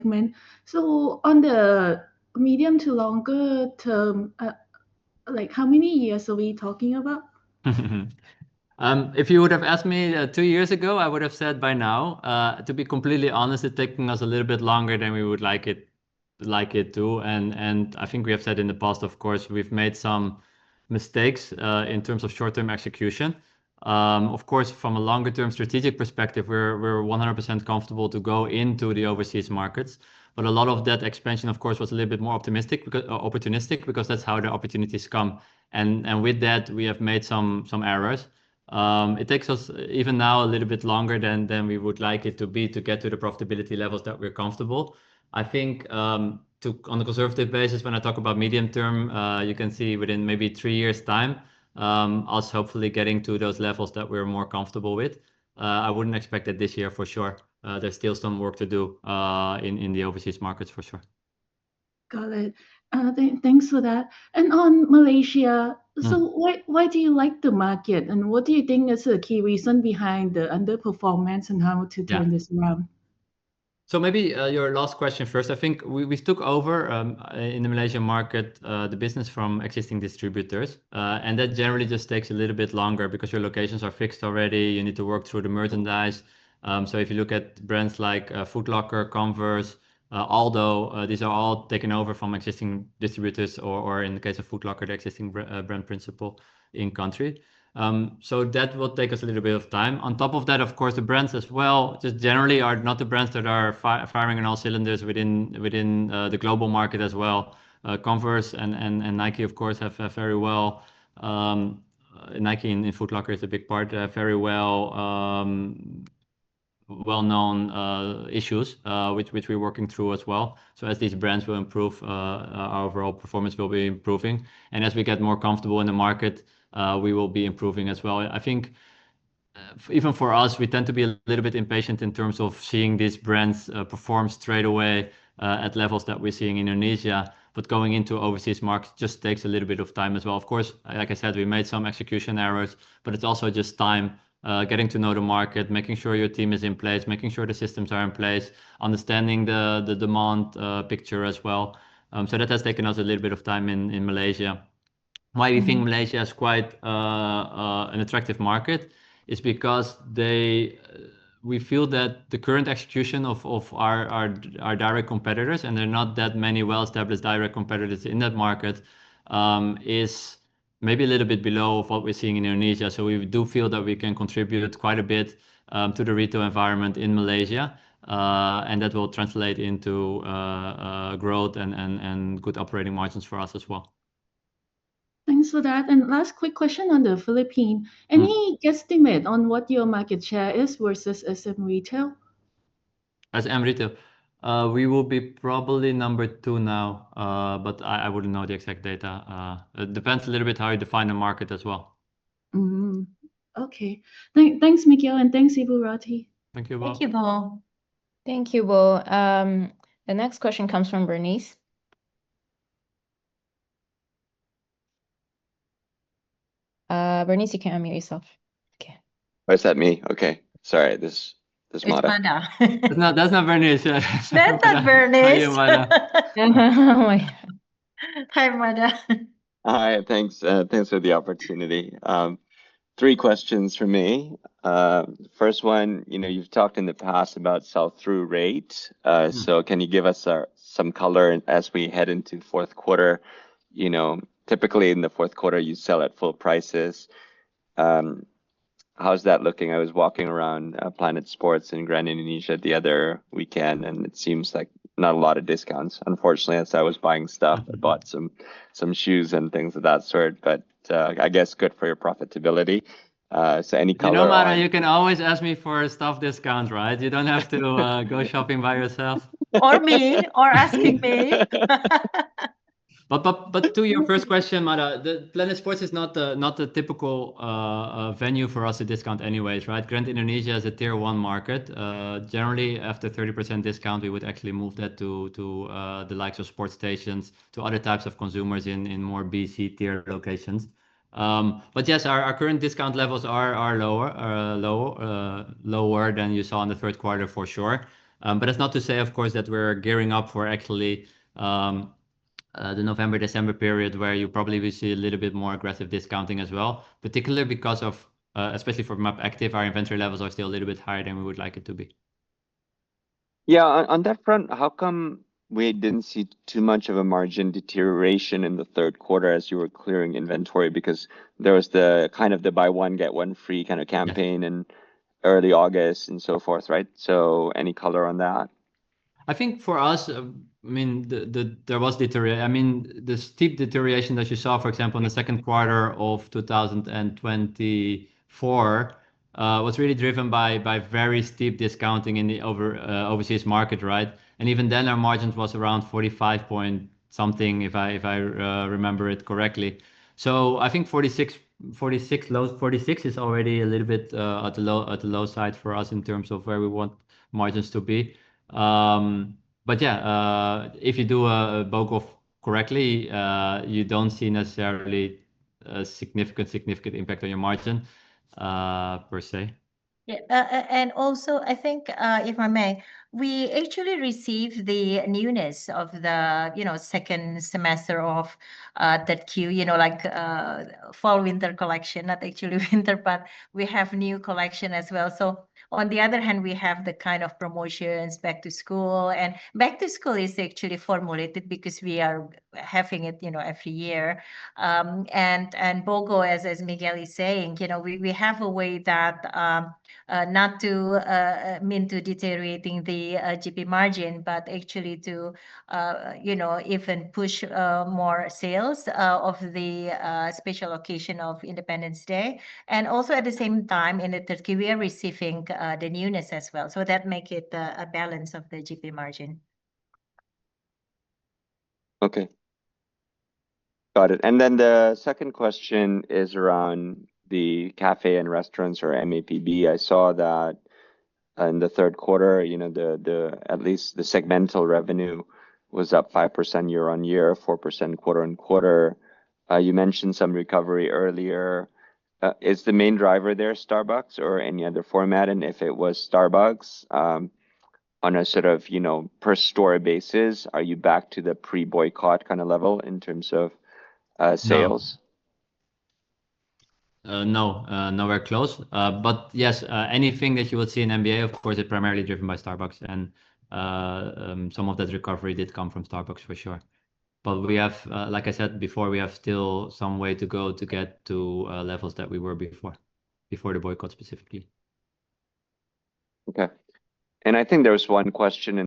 segment. So on the medium to longer term, like how many years are we talking about? If you would have asked me 2 years ago, I would have said by now. To be completely honest, it's taking us a little bit longer than we would like it to. And I think we have said in the past, of course, we've made some mistakes in terms of short-term execution. Of course, from a longer-term strategic perspective, we're 100% comfortable to go into the overseas markets. But a lot of that expansion, of course, was a little bit more opportunistic because that's how the opportunities come. And with that, we have made some errors. It takes us even now a little bit longer than we would like it to be to get to the profitability levels that we're comfortable. I think on a conservative basis, when I talk about medium term, you can see within maybe 3 years' time, us hopefully getting to those levels that we're more comfortable with. I wouldn't expect it this year for sure. There's still some work to do in the overseas markets for sure. Got it. Thanks for that. And on Malaysia, so why do you like the market, and what do you think is the key reason behind the underperformance and how to Yeah. turn this around? So maybe your last question first. I think we took over in the Malaysian market the business from existing distributors, and that generally just takes a little bit longer because your locations are fixed already. You need to work through the merchandise. So if you look at brands like Foot Locker, Converse, Aldo, these are all taken over from existing distributors, or in the case of Foot Locker, the existing brand principal in country. So that will take us a little bit of time. On top of that, of course, the brands as well, just generally are not the brands that are firing on all cylinders within the global market as well. Converse and Nike, of course, have very well. Nike in Foot Locker is a big part. Very well-known issues, which we're working through as well. So as these brands will improve, our overall performance will be improving. And as we get more comfortable in the market, we will be improving as well. I think even for us, we tend to be a little bit impatient in terms of seeing these brands perform straight away at levels that we're seeing in Indonesia. But going into overseas markets just takes a little bit of time as well. Of course, like I said, we made some execution errors, but it's also just time getting to know the market, making sure your team is in place, making sure the systems are in place, understanding the demand picture as well. So that has taken us a little bit of time in Malaysia. Why we think Malaysia is quite an attractive market is because we feel that the current execution of our direct competitors, and there are not that many well-established direct competitors in that market, is maybe a little bit below of what we're seeing in Indonesia. So we do feel that we can contribute quite a bit to the retail environment in Malaysia, and that will translate into growth and good operating margins for us as well. Thanks for that. And last quick question on the Philippines. Any guesstimate on what your market share is versus SM Retail? SM Retail, we will be probably number 2 now, but I wouldn't know the exact data. It depends a little bit how you define the market as well. Okay. Thanks, Miguel, and thanks, Ibu Rati. Thank you, Bo. Thank you, Bo. Thank you, Bo. The next question comes from Bernice. Bernice, you can unmute yourself. Okay. Why is that me? Okay. Sorry, this Mata. It's Mata. That's not Bernice. That's not Bernice. Hi, Mata. Hi, Mata. Hi, thanks for the opportunity. 3 questions for me. First one, you've talked in the past about sell-through rate. So can you give us some color as we head into fourth quarter? Typically in the fourth quarter, you sell at full prices. How's that looking? I was walking around Planet Sports in Grand Indonesia the other weekend, and it seems like not a lot of discounts. Unfortunately, as I was buying stuff, I bought some shoes and things of that sort, but I guess good for your profitability. So any color Mata, you can always ask me for a stuff discount, right? You don't have to go shopping by yourself. Or me, or asking me. But to your first question, Mata, the Planet Sports is not the typical venue for us to discount anyways, right? Grand Indonesia is a tier 1 market. Generally, after 30% discount, we would actually move that to the likes of sports stations, to other types of consumers in more BC tier locations. But yes, our current discount levels are lower than you saw in the third quarter for sure. But that's not to say, of course, that we're gearing up for actually the November-December period, where you probably will see a little bit more aggressive discounting as well, particularly because of, especially for Map Active, our inventory levels are still a little bit higher than we would like it to be. Yeah, on that front, how come we didn't see too much of a margin deterioration in the third quarter as you were clearing inventory? Because there was the kind of the buy one, get one free kind of campaign in early August and so forth, right? So any color on that? I think for us, I mean, there was deterioration. I mean, the steep deterioration that you saw, for example, in the second quarter of 2024, was really driven by very steep discounting in the overseas market, right? And even then, our margins was around 45 point something, if I remember it correctly. So I think 46 is already a little bit at the low side for us in terms of where we want margins to be. But yeah, if you do a Bogov correctly, you don't see necessarily a significant impact on your margin per se. Yeah, and also I think, if I may, we actually received the newness of the second semester of that queue. Like fall winter collection, not actually winter, but we have new collection as well. So on the other hand, we have the kind of promotions back to school, and back to school is actually formulated because we are having it every year. And BOGO, as Miguel is saying, we have a way that not to mean to deteriorating the GP margin, but actually to even push more sales of the special occasion of Independence Day, and also at the same time in the Turkey we are receiving the newness as well, so that make it a balance of the GP margin. Okay. Got it. And then the second question is around the cafe and restaurants, or MAPB. I saw that in the third quarter, the at least the segmental revenue was up 5% year-on-year, 4% quarter-on-quarter. You mentioned some recovery earlier. Is the main driver there Starbucks or any other format? And if it was Starbucks, on a sort of per store basis, are you back to the pre-boycott kind of level in terms of sales? No, nowhere close. But yes, anything that you would see in NBA, of course, is primarily driven by Starbucks, and some of that recovery did come from Starbucks for sure. But we have, like I said before, we have still some way to go to get to levels that we were before the boycott specifically. Okay. And I think there was one question in